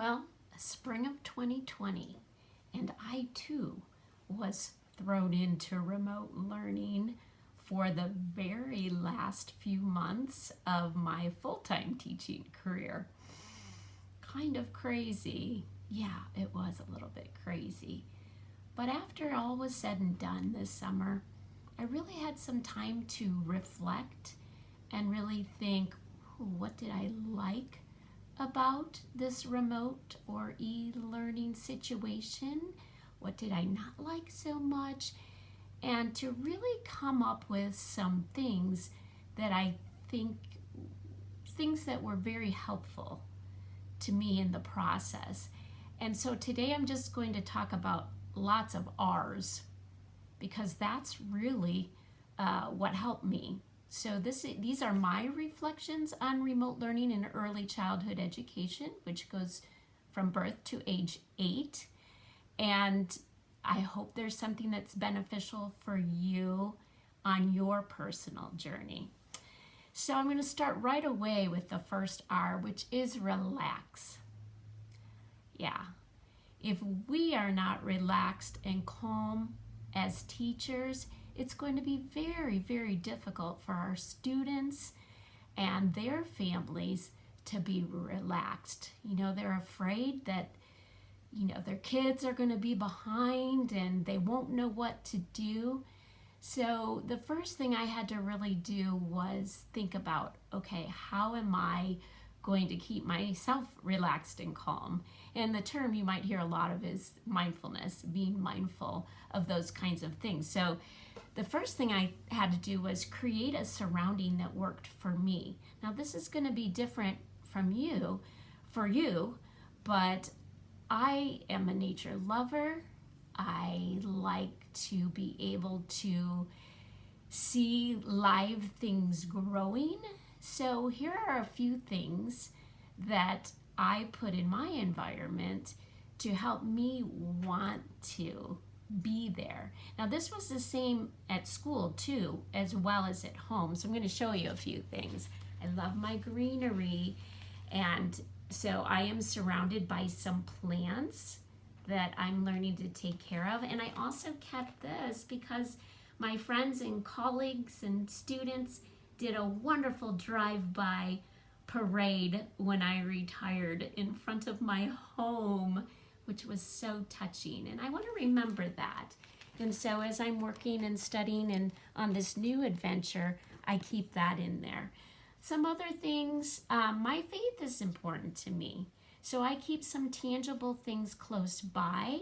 Well, spring of 2020, and I too was thrown into remote learning for the very last few months of my full-time teaching career. Kind of crazy. Yeah, it was a little bit crazy. But after all was said and done this summer, I really had some time to reflect and really think, what did I like about this remote or e-learning situation? What did I not like so much? And to really come up with some things that I think, things that were very helpful to me in the process. And so today I'm just going to talk about lots of R's because that's really what helped me. So these are my reflections on remote learning in early childhood education, which goes from birth to age 8. And I hope there's something that's beneficial for you on your personal journey. So I'm going to start right away with the first R, which is relax. Yeah, if we are not relaxed and calm as teachers, it's going to be very, very difficult for our students and their families to be relaxed. You know, they're afraid that, their kids are going to be behind and they won't know what to do. So the first thing I had to really do was think about, okay, how am I going to keep myself relaxed and calm? And the term you might hear a lot of is mindfulness, being mindful of those kinds of things. So the first thing I had to do was create a surrounding that worked for me. Now this is going to be different for you, but I am a nature lover. I like to be able to see live things growing. So here are a few things that I put in my environment to help me want to be there. Now this was the same at school too, as well as at home. So I'm going to show you a few things. I love my greenery, and so I am surrounded by some plants that I'm learning to take care of. And I also kept this because my friends and colleagues and students did a wonderful drive-by parade when I retired in front of my home, which was so touching. And I want to remember that. And so as I'm working and studying and on this new adventure, I keep that in there. Some other things, my faith is important to me. So I keep some tangible things close by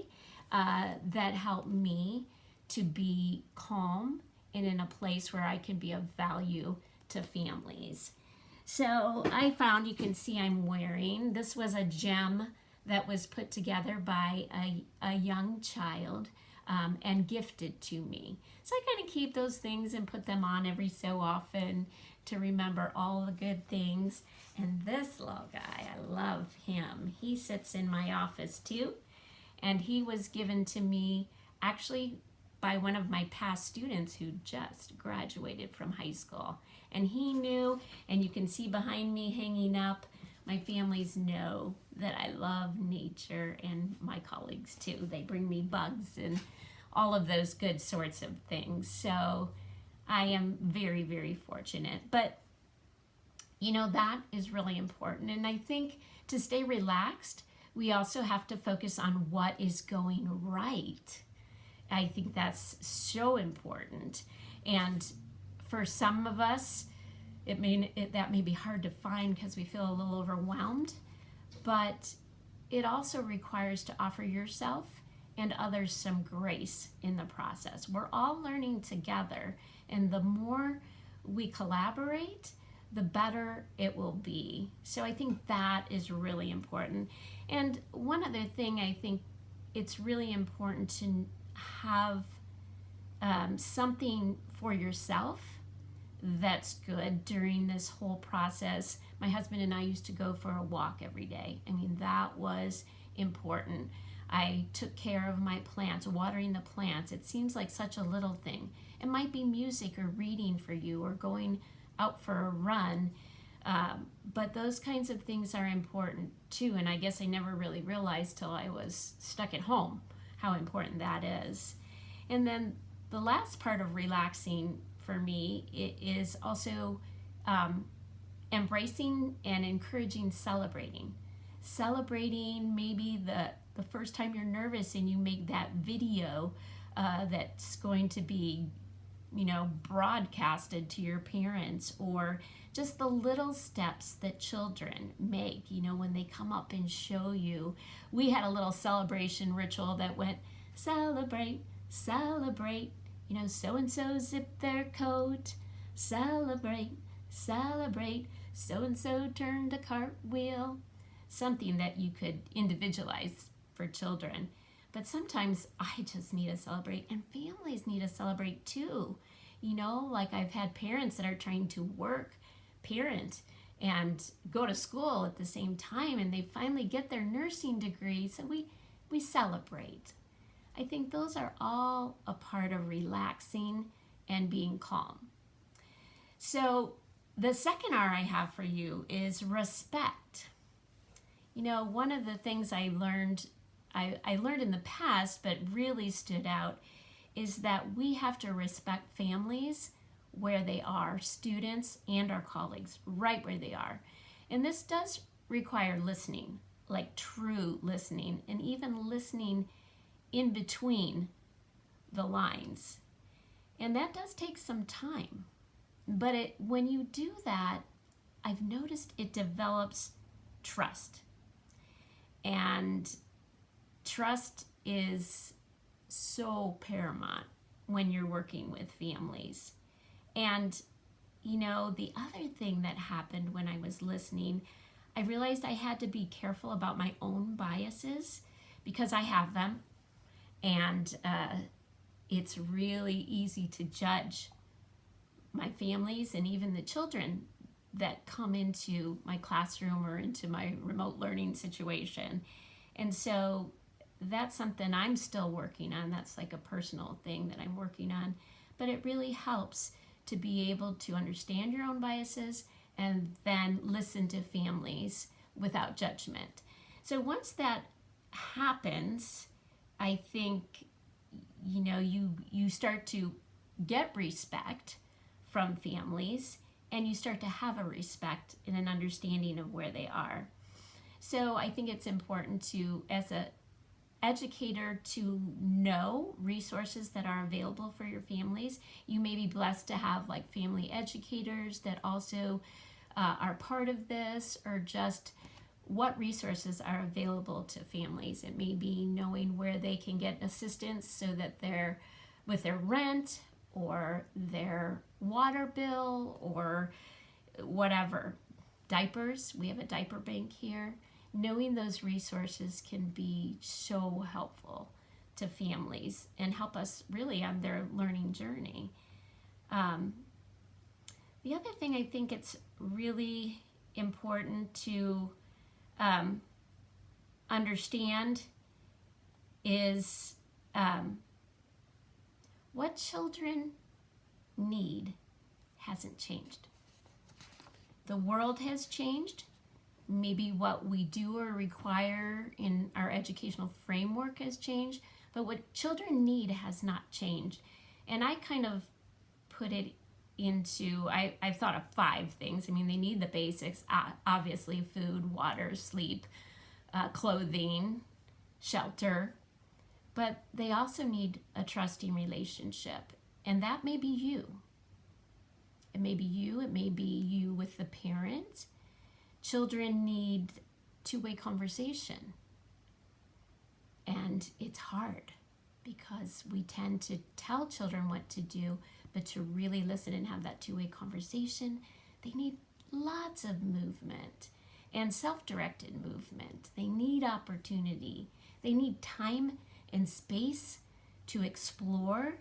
that help me to be calm and in a place where I can be of value to families. So I found, you can see I'm wearing, this was a gem that was put together by a young child and gifted to me. So I kind of keep those things and put them on every so often to remember all the good things. And this little guy, I love him. He sits in my office too. And he was given to me actually by one of my past students who just graduated from high school. And he knew, and you can see behind me hanging up, my families know that I love nature, and my colleagues too. They bring me bugs and all of those good sorts of things. So I am very, very fortunate. But that is really important. And I think to stay relaxed, we also have to focus on what is going right. I think that's so important. And for some of us, that may be hard to find because we feel a little overwhelmed, but it also requires to offer yourself and others some grace in the process. We're all learning together, and the more we collaborate, the better it will be. So I think that is really important. And one other thing, I think it's really important to have something for yourself that's good during this whole process. My husband and I used to go for a walk every day. I mean, that was important. I took care of my plants, watering the plants. It seems like such a little thing. It might be music or reading for you or going out for a run. But those kinds of things are important too, and I guess I never really realized till I was stuck at home how important that is. And then the last part of relaxing for me is also embracing and encouraging celebrating. Celebrating maybe the first time you're nervous and you make that video that's going to be, broadcasted to your parents, or just the little steps that children make, when they come up and show you. We had a little celebration ritual that went, celebrate, celebrate, so-and-so zipped their coat, celebrate, celebrate, so-and-so turned a cartwheel. Something that you could individualize for children. But sometimes I just need to celebrate, and families need to celebrate too. Like I've had parents that are trying to parent, and go to school at the same time, and they finally get their nursing degree, so we celebrate. I think those are all a part of relaxing and being calm. So the second R I have for you is respect. One of the things I learned in the past, but really stood out, is that we have to respect families where they are, students and our colleagues, right where they are. And this does require listening, like true listening, and even listening in between the lines. And that does take some time. But when you do that, I've noticed it develops trust. And trust is so paramount when you're working with families. And, the other thing that happened when I was listening, I realized I had to be careful about my own biases, because I have them. And it's really easy to judge my families and even the children that come into my classroom or into my remote learning situation. And so that's something I'm still working on. That's like a personal thing that I'm working on. But it really helps to be able to understand your own biases and then listen to families without judgment. So once that happens, I think, you start to get respect from families, and you start to have a respect and an understanding of where they are. So I think it's important to, as an educator, to know resources that are available for your families. You may be blessed to have like family educators that also are part of this, or just what resources are available to families. It may be knowing where they can get assistance so that they're with their rent or their water bill or whatever. Diapers, we have a diaper bank here. Knowing those resources can be so helpful to families and help us really on their learning journey. The other thing I think it's really important to understand is what children need hasn't changed. The world has changed. Maybe what we do or require in our educational framework has changed, but what children need has not changed. And I kind of put it into, I've thought of 5 things. I mean, they need the basics, obviously food, water, sleep, clothing, shelter, but they also need a trusting relationship. And that may be you. It may be you, it may be you with the parent. Children need two-way conversation. And it's hard because we tend to tell children what to do, but to really listen and have that two-way conversation, they need lots of movement and self-directed movement. They need opportunity. They need time and space to explore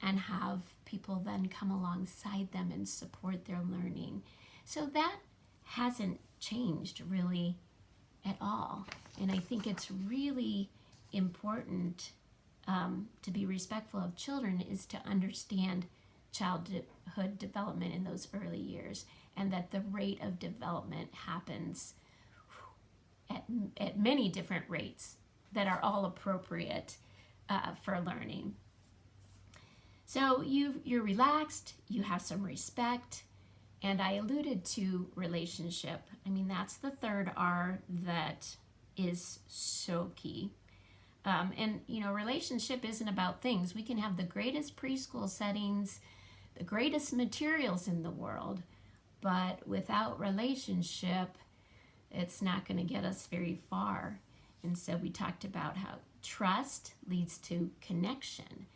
and have people then come alongside them and support their learning. So that hasn't changed really at all. And I think it's really important to be respectful of children is to understand child childhood development in those early years, and that the rate of development happens at many different rates that are all appropriate for learning. So you're relaxed, you have some respect, and I alluded to relationship. I mean, that's the third R that is so key. And relationship isn't about things. We can have the greatest preschool settings, the greatest materials in the world, but without relationship, it's not going to get us very far. And so we talked about how trust leads to connection.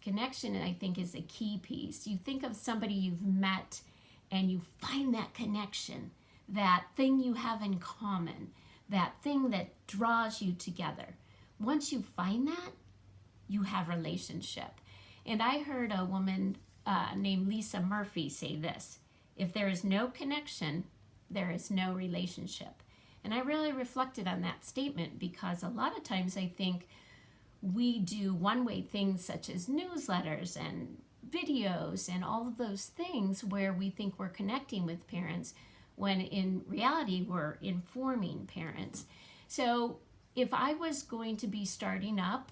Connection, I think, is a key piece. You think of somebody you've met and you find that connection, that thing you have in common, that thing that draws you together. Once you find that, you have relationship. And I heard a woman named Lisa Murphy say this: if there is no connection, there is no relationship. And I really reflected on that statement, because a lot of times I think we do one-way things such as newsletters and videos and all of those things where we think we're connecting with parents, when in reality we're informing parents. So if I was going to be starting up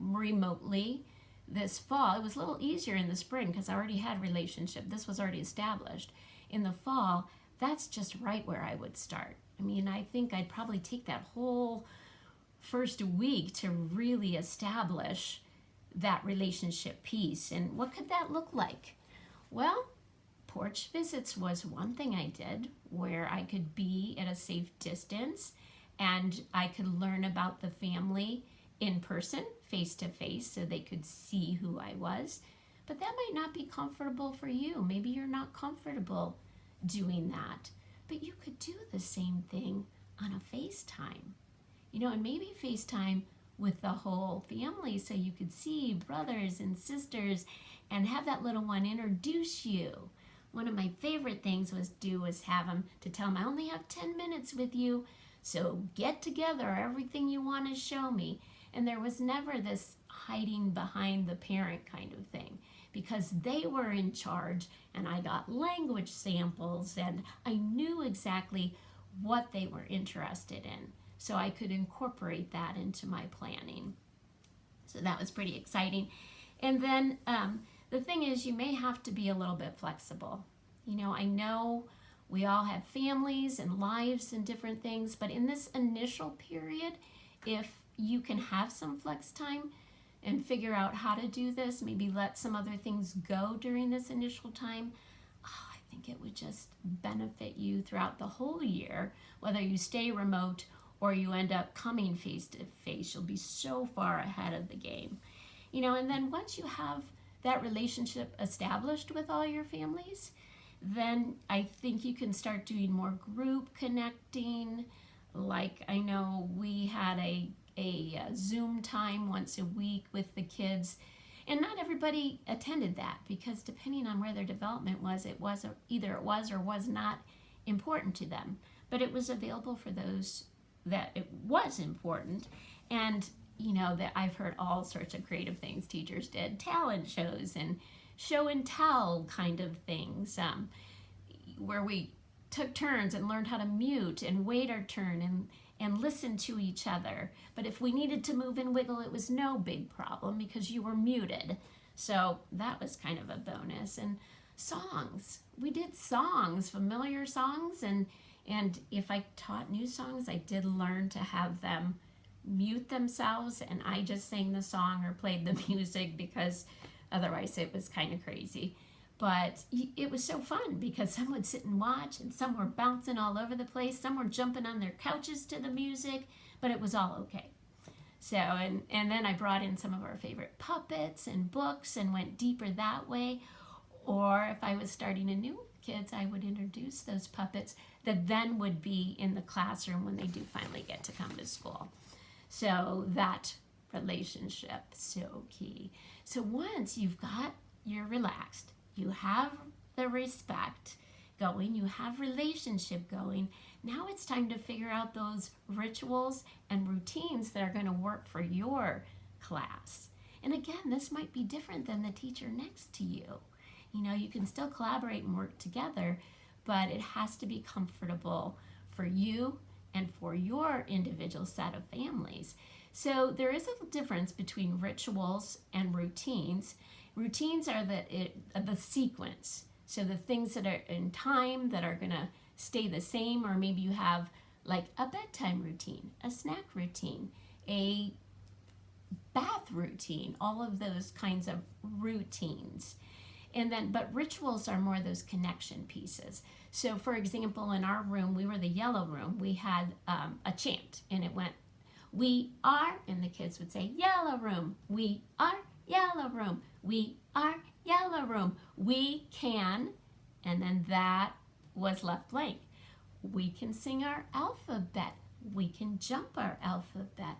remotely this fall, it was a little easier in the spring because I already had relationship. This was already established. In the fall, that's just right where I would start. I mean, I think I'd probably take that whole first week to really establish that relationship piece. And what could that look like? Well, porch visits was one thing I did, where I could be at a safe distance and I could learn about the family in person, face to face, so they could see who I was. But that might not be comfortable for you. Maybe you're not comfortable doing that. But you could do the same thing on a FaceTime. And maybe FaceTime with the whole family, so you could see brothers and sisters and have that little one introduce you. One of my favorite things was have them to tell them, I only have 10 minutes with you, so get together everything you want to show me. And there was never this hiding behind the parent kind of thing, because they were in charge, and I got language samples and I knew exactly what they were interested in. So I could incorporate that into my planning. So that was pretty exciting. And then the thing is, you may have to be a little bit flexible. I know we all have families and lives and different things, but in this initial period, if you can have some flex time and figure out how to do this, maybe let some other things go during this initial time, I think it would just benefit you throughout the whole year, whether you stay remote or you end up coming face to face. You'll be so far ahead of the game. And then once you have that relationship established with all your families, then I think you can start doing more group connecting. Like, I know we had a Zoom time once a week with the kids, and not everybody attended that, because depending on where their development was, either it was or was not important to them. But it was available for those that it was important. And that I've heard all sorts of creative things teachers did, talent shows and show and tell kind of things, where we took turns and learned how to mute and wait our turn and listen to each other. But if we needed to move and wiggle, it was no big problem because you were muted. So that was kind of a bonus. And songs, we did songs, familiar songs, and if I taught new songs, I did learn to have them mute themselves, and I just sang the song or played the music, because otherwise it was kind of crazy. But it was so fun, because some would sit and watch, and some were bouncing all over the place, some were jumping on their couches to the music, but it was all okay. So, and then I brought in some of our favorite puppets and books and went deeper that way. Or if I was starting a new kids, I would introduce those puppets that then would be in the classroom when they do finally get to come to school. So that relationship, so key. So once you're relaxed, you have the respect going, you have relationship going, now it's time to figure out those rituals and routines that are going to work for your class. And again, this might be different than the teacher next to you. You know, you can still collaborate and work together, but it has to be comfortable for you and for your individual set of families. So there is a difference between rituals and routines. Routines are the sequence. So the things that are in time that are going to stay the same, or maybe you have like a bedtime routine, a snack routine, a bath routine, all of those kinds of routines. And then, but rituals are more those connection pieces. So for example, in our room, we were the yellow room, we had a chant, and it went, "We are," and the kids would say, "Yellow room, we are yellow room, we are yellow room, we can," and then that was left blank. We can sing our alphabet, we can jump our alphabet,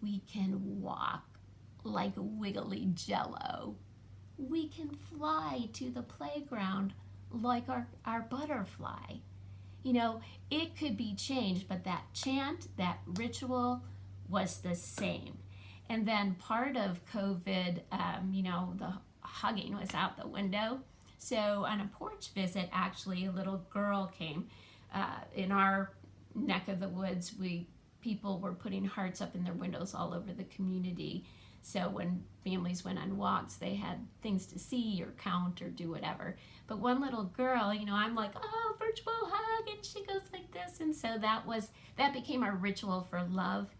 we can walk like wiggly jello, we can fly to the playground like our butterfly. You know, it could be changed, but that chant, that ritual was the same. And then part of COVID, the hugging was out the window. So on a porch visit, actually, a little girl came. In our neck of the woods, people were putting hearts up in their windows all over the community. So when families went on walks, they had things to see or count or do whatever. But one little girl, I'm like, "Oh, virtual hug," and she goes like this. And so that became our ritual for love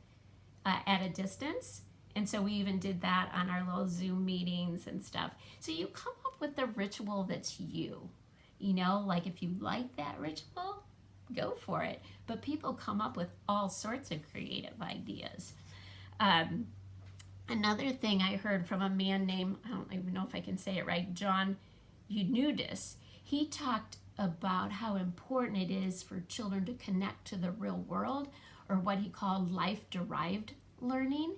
at a distance. And so we even did that on our little Zoom meetings and stuff. So you come up with the ritual that's you. Like if you like that ritual, go for it. But people come up with all sorts of creative ideas. Another thing I heard from a man named, I don't even know if I can say it right, John Unudis, he talked about how important it is for children to connect to the real world, or what he called life-derived learning.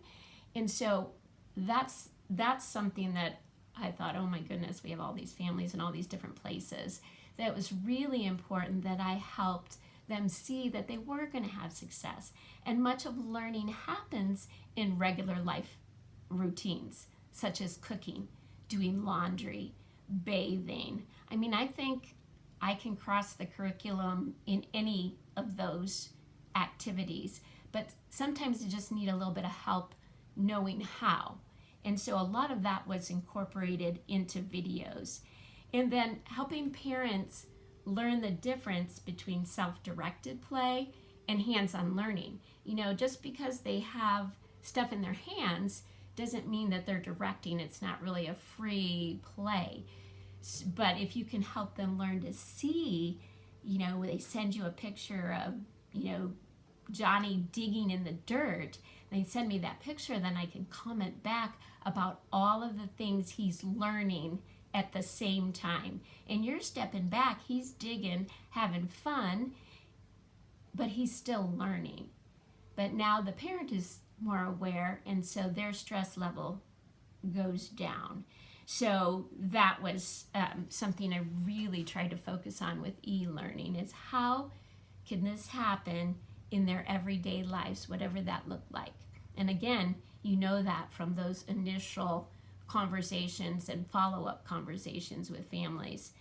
And so that's something that I thought, oh my goodness, we have all these families in all these different places. That it was really important that I helped them see that they were going to have success. And much of learning happens in regular life routines, such as cooking, doing laundry, bathing. I think I can cross the curriculum in any of those activities, but sometimes you just need a little bit of help knowing how. And so a lot of that was incorporated into videos. And then helping parents learn the difference between self-directed play and hands-on learning. Just because they have stuff in their hands doesn't mean that they're directing. It's not really a free play. But if you can help them learn to see, they send you a picture of, Johnny digging in the dirt, they send me that picture, then I can comment back about all of the things he's learning at the same time. And you're stepping back, he's digging, having fun, but he's still learning. But now the parent is more aware, and so their stress level goes down. So that was something I really tried to focus on with e-learning, is how can this happen in their everyday lives, whatever that looked like. And again, that from those initial conversations and follow-up conversations with families.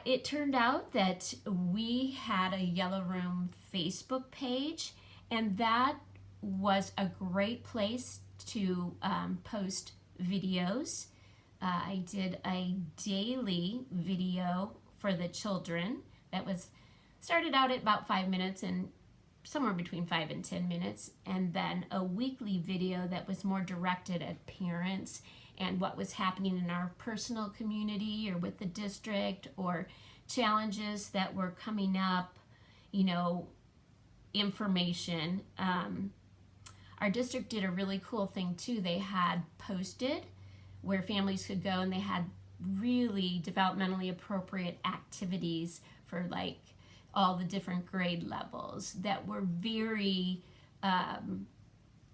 It turned out that we had a Yellow Room Facebook page, and that was a great place to post videos. I did a daily video for the children that started out at about 5 minutes and somewhere between 5 and 10 minutes, and then a weekly video that was more directed at parents and what was happening in our personal community or with the district, or challenges that were coming up, information. Our district did a really cool thing too. They had posted where families could go, and they had really developmentally appropriate activities for like all the different grade levels that were very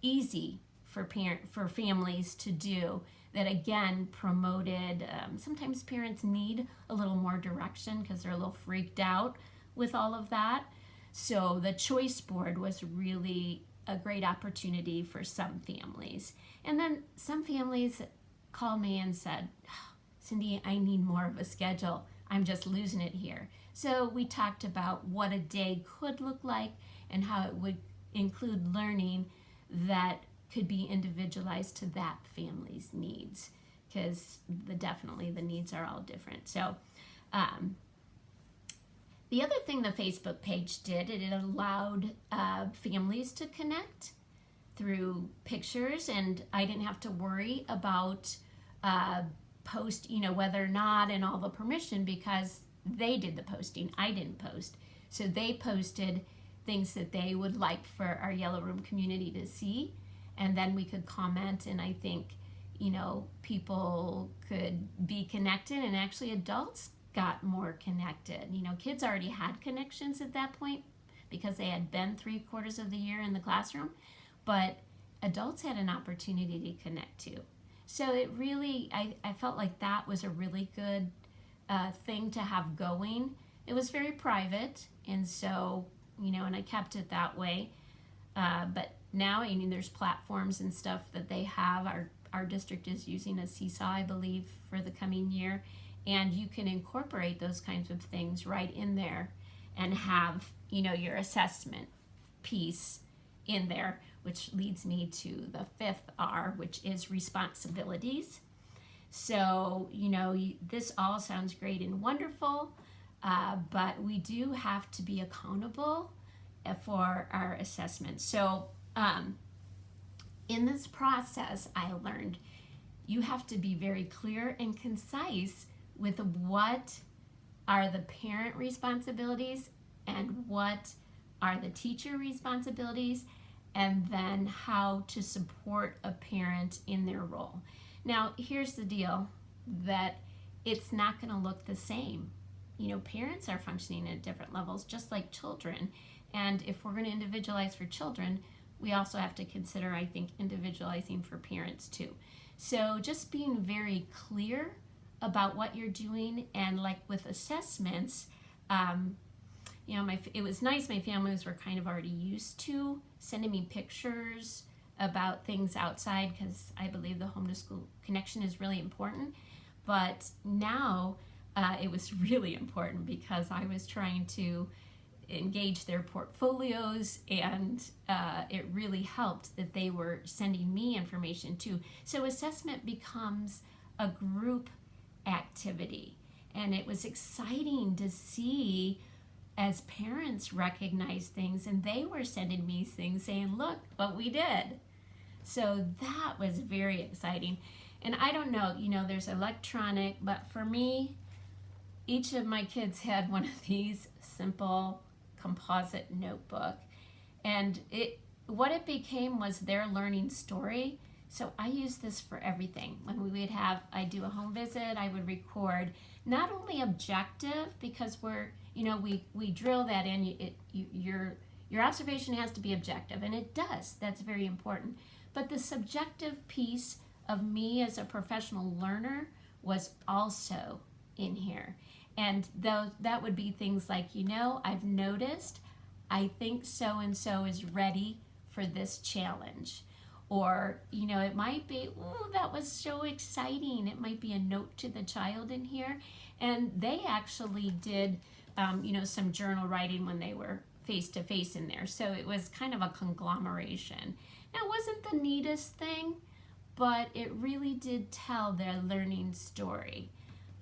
easy for families to do, that again promoted, sometimes parents need a little more direction because they're a little freaked out with all of that. So the choice board was really a great opportunity for some families. And then some families called me and said, Cindy, I need more of a schedule. I'm just losing it here. So we talked about what a day could look like and how it would include learning that could be individualized to that family's needs, because definitely the needs are all different. So the other thing the Facebook page did, it allowed families to connect through pictures, and I didn't have to worry about post, whether or not and all the permission, because they did the posting. I didn't post. So they posted things that they would like for our Yellow Room community to see, and then we could comment, and I think, people could be connected, and actually adults got more connected. Kids already had connections at that point because they had been 3/4 of the year in the classroom, but adults had an opportunity to connect too. So it really, I felt like that was a really good thing to have going. It was very private, and so, and I kept it that way. But now, there's platforms and stuff that they have. Our district is using a seesaw, I believe, for the coming year, and you can incorporate those kinds of things right in there and have, your assessment piece in there, which leads me to the 5th R, which is responsibilities. So, this all sounds great and wonderful, but we do have to be accountable for our assessments. So, in this process, I learned you have to be very clear and concise with what are the parent responsibilities and what are the teacher responsibilities, and then how to support a parent in their role. Now, here's the deal, that it's not going to look the same. Parents are functioning at different levels, just like children. And if we're going to individualize for children, we also have to consider, I think, individualizing for parents too. So just being very clear about what you're doing, and like with assessments, it was nice. My families were kind of already used to sending me pictures about things outside, because I believe the home to school connection is really important. But now it was really important because I was trying to engage their portfolios, and it really helped that they were sending me information too. So assessment becomes a group activity, and it was exciting to see as parents recognize things, and they were sending me things saying, look what we did. So that was very exciting. And I don't know, there's electronic, but for me, each of my kids had one of these simple composite notebook, and what it became was their learning story. So I use this for everything. When I do a home visit, I would record not only objective, because we drill that in. Your observation has to be objective, and it does. That's very important. But the subjective piece of me as a professional learner was also in here. And that would be things like, I've noticed, I think so-and-so is ready for this challenge. Or, it might be, that was so exciting. It might be a note to the child in here. And they actually did, some journal writing when they were face-to-face in there. So it was kind of a conglomeration. Now, it wasn't the neatest thing, but it really did tell their learning story.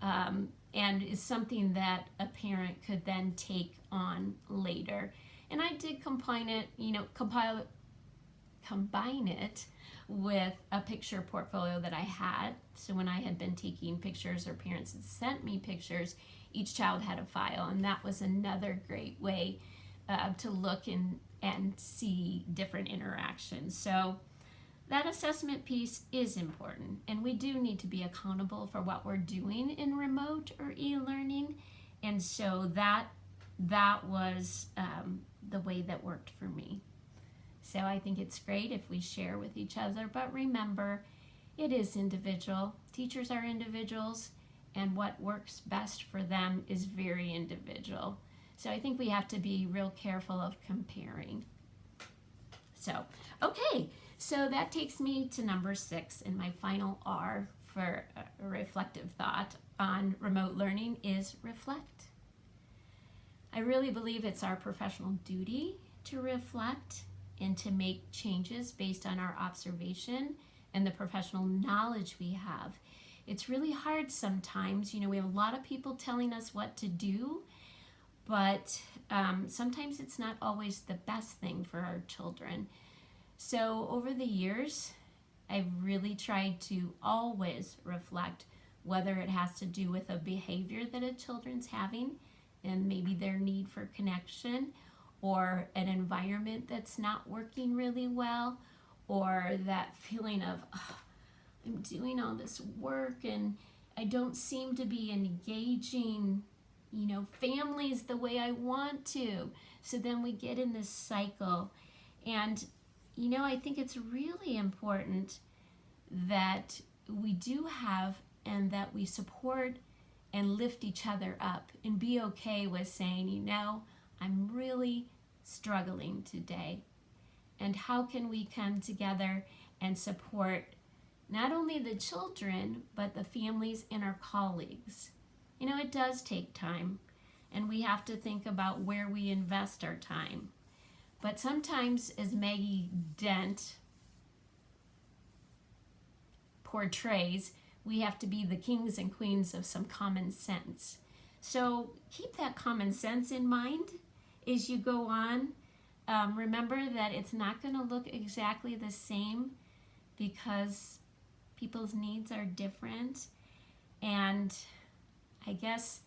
And is something that a parent could then take on later. And I did combine it with a picture portfolio that I had. So when I had been taking pictures, or parents had sent me pictures, each child had a file, and that was another great way to look and see different interactions. So that assessment piece is important, and we do need to be accountable for what we're doing in remote or e-learning, and so that was the way that worked for me. So I think it's great if we share with each other, but remember, it is individual. Teachers are individuals, and what works best for them is very individual. So I think we have to be real careful of comparing. So, okay. So that takes me to number 6 and my final R for a reflective thought on remote learning is reflect. I really believe it's our professional duty to reflect and to make changes based on our observation and the professional knowledge we have. It's really hard sometimes. We have a lot of people telling us what to do, but sometimes it's not always the best thing for our children. So over the years, I've really tried to always reflect, whether it has to do with a behavior that a children's having and maybe their need for connection, or an environment that's not working really well, or that feeling of, oh, I'm doing all this work and I don't seem to be engaging, families the way I want to. So then we get in this cycle. And, I think it's really important that we do have and that we support and lift each other up and be okay with saying, I'm really struggling today. And how can we come together and support not only the children, but the families and our colleagues? It does take time, and we have to think about where we invest our time. But sometimes, as Maggie Dent portrays, we have to be the kings and queens of some common sense. So keep that common sense in mind as you go on. Remember that it's not going to look exactly the same because people's needs are different. And I guess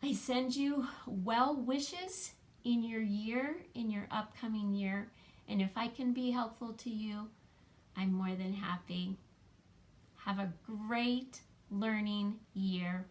I send you well wishes in your year, in your upcoming year. And if I can be helpful to you, I'm more than happy. Have a great learning year.